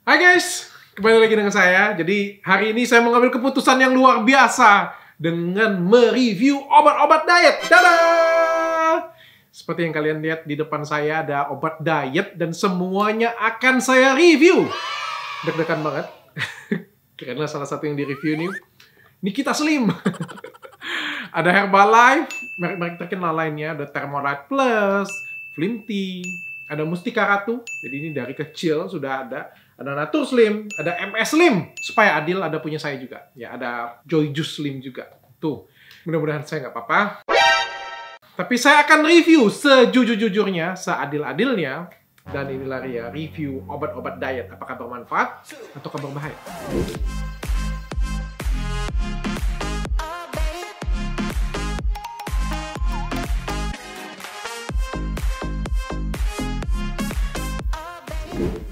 Hai guys, kembali lagi dengan saya. Jadi hari ini saya mengambil keputusan yang luar biasa dengan mereview obat-obat diet. Dadah! Seperti yang kalian lihat di depan saya ada obat diet dan semuanya akan saya review. Deg-degan banget. Karena salah satu yang direview ini Nikita Slim. Ada Herbalife, merek-merek terkenal lainnya, ada Thermoride Plus, Flimty, ada Mustika Ratu. Jadi ini dari kecil sudah ada. Ada Natur Slim, ada MS Slim. Supaya adil ada punya saya juga. Ya, ada Joy Juice Slim juga. Tuh, mudah-mudahan saya nggak apa-apa. Tapi saya akan review sejujur-jujurnya, seadil-adilnya. Dan inilah ya review obat-obat diet. Apakah bermanfaat atau berbahaya?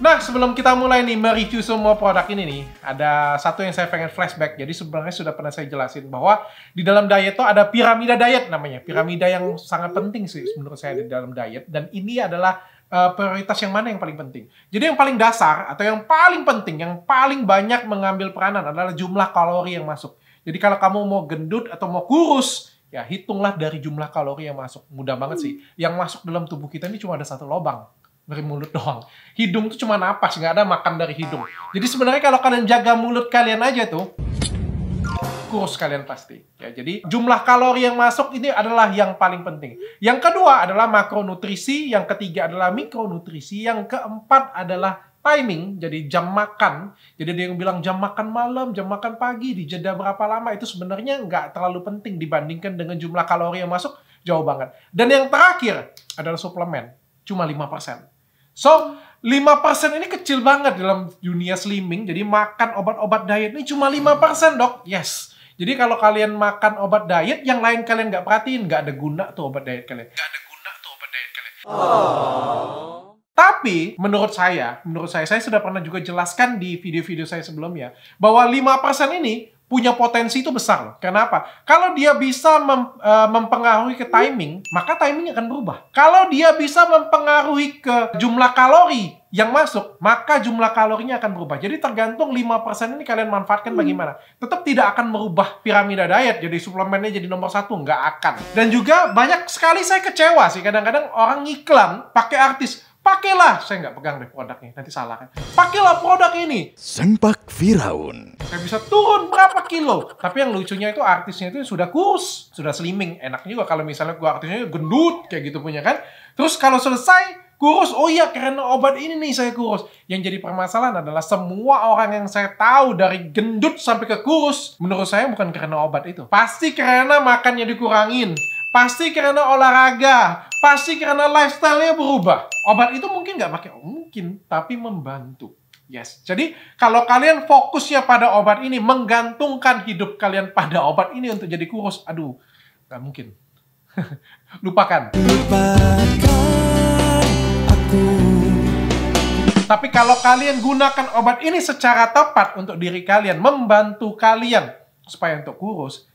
Nah, sebelum kita mulai nih mereview semua produk ini nih, ada satu yang saya pengen flashback. Jadi sebenarnya sudah pernah saya jelasin bahwa di dalam diet itu ada piramida diet namanya. Piramida yang sangat penting sih menurut saya di dalam diet. Dan ini adalah prioritas yang mana yang paling penting. Jadi yang paling dasar atau yang paling penting, yang paling banyak mengambil peranan adalah jumlah kalori yang masuk. Jadi kalau kamu mau gendut atau mau kurus, ya hitunglah dari jumlah kalori yang masuk. Mudah banget sih. Yang masuk dalam tubuh kita ini cuma ada satu lubang. Dari mulut doang. Hidung tuh cuma napas, nggak ada makan dari hidung. Jadi sebenarnya kalau kalian jaga mulut kalian aja tuh, kurus kalian pasti. Ya, jadi jumlah kalori yang masuk ini adalah yang paling penting. Yang kedua adalah makronutrisi, yang ketiga adalah mikronutrisi, yang keempat adalah timing, jadi jam makan. Jadi ada yang bilang jam makan malam, jam makan pagi, di jeda berapa lama, itu sebenarnya nggak terlalu penting dibandingkan dengan jumlah kalori yang masuk, jauh banget. Dan yang terakhir adalah suplemen, cuma 5%. So, 5% ini kecil banget dalam dunia slimming. Jadi makan obat-obat diet ini cuma 5%, dok. Yes. Jadi kalau kalian makan obat diet, yang lain kalian nggak perhatiin. Nggak ada guna tuh obat diet kalian. Nggak ada guna tuh obat diet kalian. Tapi, menurut saya sudah pernah juga jelaskan di video-video saya sebelumnya, bahwa 5% ini punya potensi itu besar loh. Kenapa? Kalau dia bisa mempengaruhi ke timing, maka timing akan berubah. Kalau dia bisa mempengaruhi ke jumlah kalori yang masuk, maka jumlah kalorinya akan berubah. Jadi tergantung 5% ini kalian manfaatkan bagaimana. Tetap tidak akan merubah piramida diet, jadi suplemennya jadi nomor 1, nggak akan. Dan juga banyak sekali saya kecewa sih, kadang-kadang orang iklan pakai artis. Pakailah, saya nggak pegang deh produknya, nanti salah kan. Pakailah produk ini. Sempak Firaun. Saya bisa turun berapa kilo. Tapi yang lucunya itu artisnya itu sudah kurus, sudah slimming. Enak juga kalau misalnya gua artisnya gendut kayak gitu punya kan. Terus kalau selesai kurus, oh iya karena obat ini nih saya kurus. Yang jadi permasalahan adalah semua orang yang saya tahu dari gendut sampai ke kurus, menurut saya bukan karena obat itu. Pasti karena makannya dikurangin. Pasti karena olahraga, pasti karena lifestyle-nya berubah. Obat itu mungkin nggak pakai, mungkin, tapi membantu. Yes. Jadi kalau kalian fokusnya pada obat ini, menggantungkan hidup kalian pada obat ini untuk jadi kurus, aduh, nggak mungkin. Lupakan. Tapi kalau kalian gunakan obat ini secara tepat untuk diri kalian, membantu kalian supaya untuk kurus,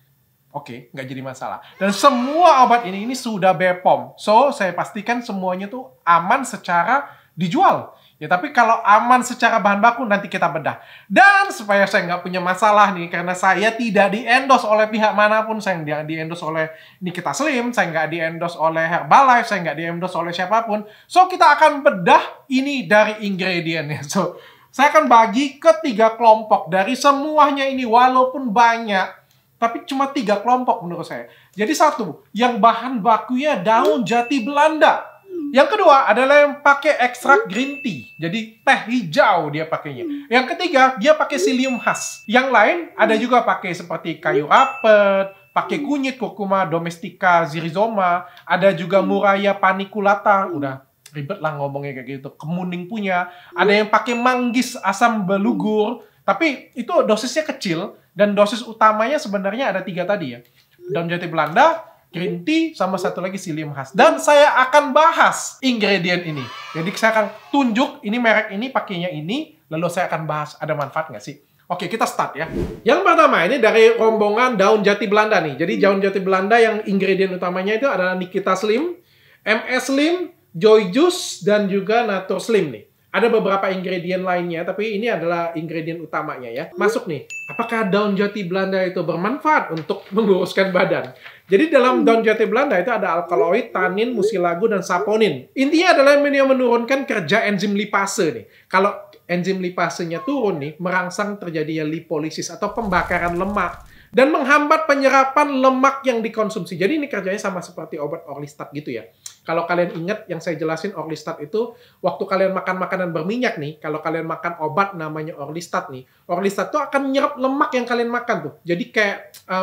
oke, nggak jadi masalah. Dan semua obat ini sudah BPOM. So, saya pastikan semuanya tuh aman secara dijual. Ya, tapi kalau aman secara bahan baku, nanti kita bedah. Dan supaya saya nggak punya masalah nih, karena saya tidak di-endorse oleh pihak manapun. Saya nggak di-endorse oleh Nikita Slim, saya nggak di-endorse oleh Herbalife, saya nggak di-endorse oleh siapapun. So, kita akan bedah ini dari ingredientnya. So, saya akan bagi ke 3 kelompok. Dari semuanya ini, walaupun banyak, tapi cuma 3 kelompok menurut saya. Jadi satu, yang bahan bakunya daun jati Belanda. Yang kedua adalah yang pakai ekstrak green tea. Jadi teh hijau dia pakainya. Yang ketiga, dia pakai psyllium khas. Yang lain ada juga pakai seperti kayu rapet, pakai kunyit curcuma domestica zirhizoma, ada juga Murraya paniculata. Udah ribet lah ngomongnya kayak gitu. Kemuning punya. Ada yang pakai manggis asam belugur. Tapi itu dosisnya kecil, dan dosis utamanya sebenarnya ada 3 tadi ya. Daun jati Belanda, green tea, sama satu lagi psyllium khas. Dan saya akan bahas ingredient ini. Jadi saya akan tunjuk, ini merek ini, pakainya ini, lalu saya akan bahas ada manfaat nggak sih. Oke, kita start ya. Yang pertama, ini dari rombongan daun jati Belanda nih. Jadi daun jati Belanda yang ingredient utamanya itu adalah Nikita Slim, MS Slim, Joy Juice, dan juga Natur Slim nih. Ada beberapa ingredient lainnya, tapi ini adalah ingredient utamanya ya. Masuk nih, apakah daun jati Belanda itu bermanfaat untuk menguruskan badan? Jadi dalam daun jati Belanda itu ada alkaloid, tanin, musilago, dan saponin. Intinya adalah yang menurunkan kerja enzim lipase nih. Kalau enzim lipasenya turun nih, merangsang terjadinya lipolisis atau pembakaran lemak. Dan menghambat penyerapan lemak yang dikonsumsi. Jadi ini kerjanya sama seperti obat Orlistat gitu ya. Kalau kalian ingat yang saya jelasin Orlistat itu, waktu kalian makan makanan berminyak nih, kalau kalian makan obat namanya Orlistat nih, Orlistat tuh akan menyerap lemak yang kalian makan tuh. Jadi kayak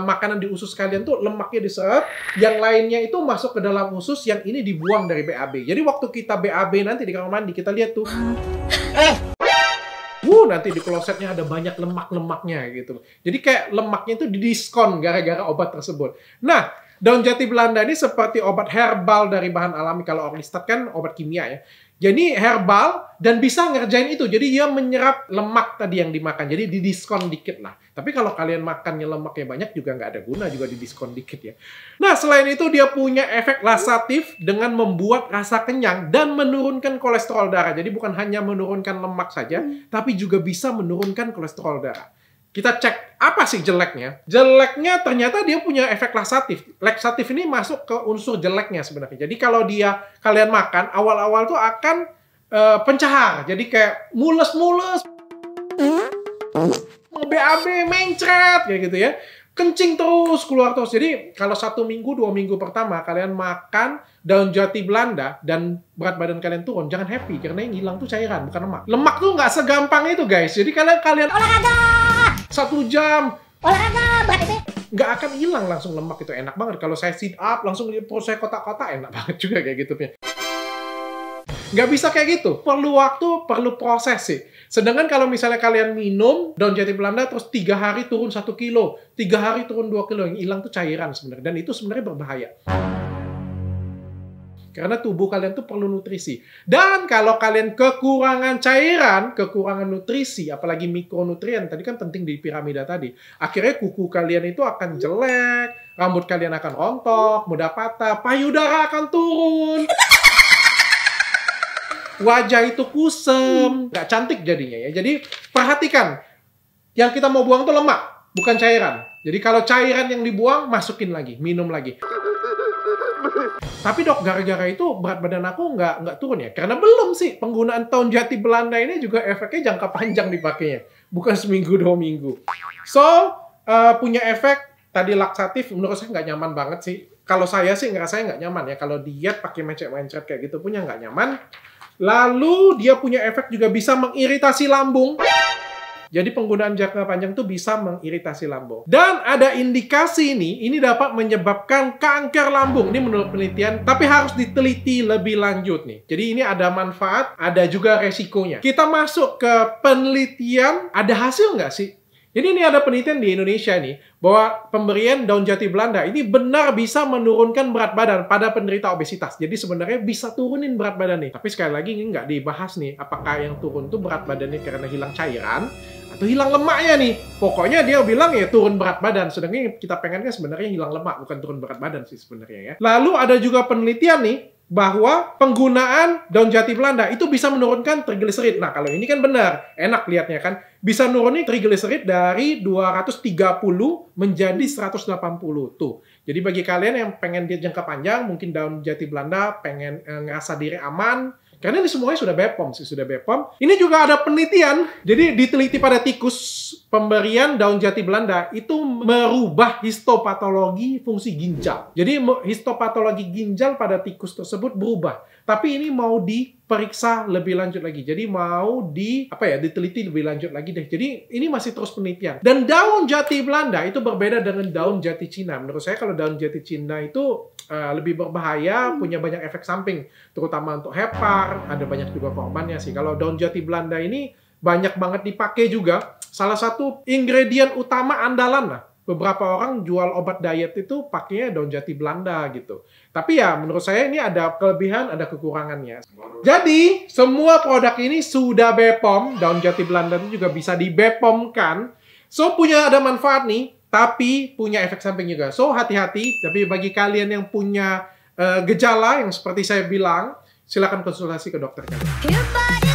makanan di usus kalian tuh lemaknya diserap, yang lainnya itu masuk ke dalam usus, yang ini dibuang dari BAB. Jadi waktu kita BAB nanti di kamar mandi, kita lihat tuh. Nanti di klosetnya ada banyak lemak-lemaknya gitu. Jadi kayak lemaknya itu didiskon gara-gara obat tersebut. Nah, daun jati Belanda ini seperti obat herbal dari bahan alami. Kalau Orlistat kan obat kimia ya. Jadi herbal dan bisa ngerjain itu. Jadi dia menyerap lemak tadi yang dimakan. Jadi didiskon dikit lah. Tapi kalau kalian makannya lemaknya banyak juga nggak ada guna juga didiskon dikit ya. Nah, selain itu dia punya efek lasatif dengan membuat rasa kenyang dan menurunkan kolesterol darah. Jadi bukan hanya menurunkan lemak saja, tapi juga bisa menurunkan kolesterol darah. Kita cek apa sih jeleknya? Jeleknya ternyata dia punya efek laksatif. Laksatif ini masuk ke unsur jeleknya sebenarnya. Jadi kalau kalian makan, awal-awal tuh akan pencahar. Jadi kayak mules-mules, BAB, mencret, kayak gitu ya. Kencing terus, keluar terus. Jadi kalau 1 minggu, 2 minggu pertama kalian makan daun jati Belanda dan berat badan kalian turun, jangan happy karena yang hilang tuh cairan, bukan lemak. Lemak tuh nggak segampang itu guys. Jadi kalian olahraga 1 jam, olahraga berat itu nggak akan hilang langsung lemak. Itu enak banget. Kalau saya sit up langsung perut saya kotak-kotak, enak banget juga kayak gitu. Nggak bisa kayak gitu. Perlu waktu, perlu proses sih. Sedangkan kalau misalnya kalian minum daun jati Belanda terus 3 hari turun 1 kilo, 3 hari turun 2 kilo, yang hilang tuh cairan sebenarnya. Dan itu sebenarnya berbahaya. Karena tubuh kalian tuh perlu nutrisi. Dan kalau kalian kekurangan cairan, kekurangan nutrisi, apalagi mikronutrien, tadi kan penting di piramida tadi, akhirnya kuku kalian itu akan jelek, rambut kalian akan rontok, mudah patah, payudara akan turun. Wajah itu kusem, nggak cantik jadinya ya. Jadi perhatikan, yang kita mau buang tuh lemak, bukan cairan. Jadi kalau cairan yang dibuang, masukin lagi, minum lagi. Tapi dok, gara-gara itu berat badan aku nggak turun ya? Karena belum sih, penggunaan daun jati Belanda ini juga efeknya jangka panjang dipakainya. Bukan seminggu, 2 minggu. So, punya efek tadi laksatif, menurut saya nggak nyaman banget sih. Kalau saya sih ngerasanya nggak nyaman ya. Kalau diet pakai mencret-mencret kayak gitu punya nggak nyaman. Lalu dia punya efek juga bisa mengiritasi lambung. Jadi penggunaan jangka panjang tuh bisa mengiritasi lambung. Dan ada indikasi ini dapat menyebabkan kanker lambung. Ini menurut penelitian, tapi harus diteliti lebih lanjut nih. Jadi ini ada manfaat, ada juga resikonya. Kita masuk ke penelitian, ada hasil nggak sih? Jadi ini ada penelitian di Indonesia nih, bahwa pemberian daun jati Belanda ini benar bisa menurunkan berat badan pada penderita obesitas. Jadi sebenarnya bisa turunin berat badan nih. Tapi sekali lagi ini nggak dibahas nih, apakah yang turun tuh berat badannya karena hilang cairan, atau hilang lemaknya nih. Pokoknya dia bilang ya turun berat badan. Sedangkan yang kita pengen kan sebenarnya hilang lemak, bukan turun berat badan sih sebenarnya ya. Lalu ada juga penelitian nih, bahwa penggunaan daun jati Belanda itu bisa menurunkan trigliserid. Nah, kalau ini kan benar, enak lihatnya kan. Bisa nurunin trigliserid dari 230 menjadi 180 tuh. Jadi bagi kalian yang pengen diet jangka panjang, mungkin daun jati Belanda pengen ngerasa diri aman, karena ini semuanya sudah BPOM sih, sudah BPOM. Ini juga ada penelitian, jadi diteliti pada tikus, pemberian daun jati Belanda itu merubah histopatologi fungsi ginjal. Jadi histopatologi ginjal pada tikus tersebut berubah. Tapi ini mau diperiksa lebih lanjut lagi. Jadi mau diteliti lebih lanjut lagi deh. Jadi ini masih terus penelitian. Dan daun jati Belanda itu berbeda dengan daun jati Cina. Menurut saya kalau daun jati Cina itu lebih berbahaya, punya banyak efek samping, terutama untuk hepar, ada banyak juga korbannya sih. Kalau daun jati Belanda ini banyak banget dipakai juga, salah satu ingredient utama andalan lah. Beberapa orang jual obat diet itu pakainya daun jati Belanda gitu. Tapi ya menurut saya ini ada kelebihan, ada kekurangannya. Jadi semua produk ini sudah BPOM, daun jati Belanda itu juga bisa di BPOM-kan. So ada manfaat nih, tapi punya efek samping juga. So hati-hati, tapi bagi kalian yang punya gejala yang seperti saya bilang, silakan konsultasi ke dokter kalian.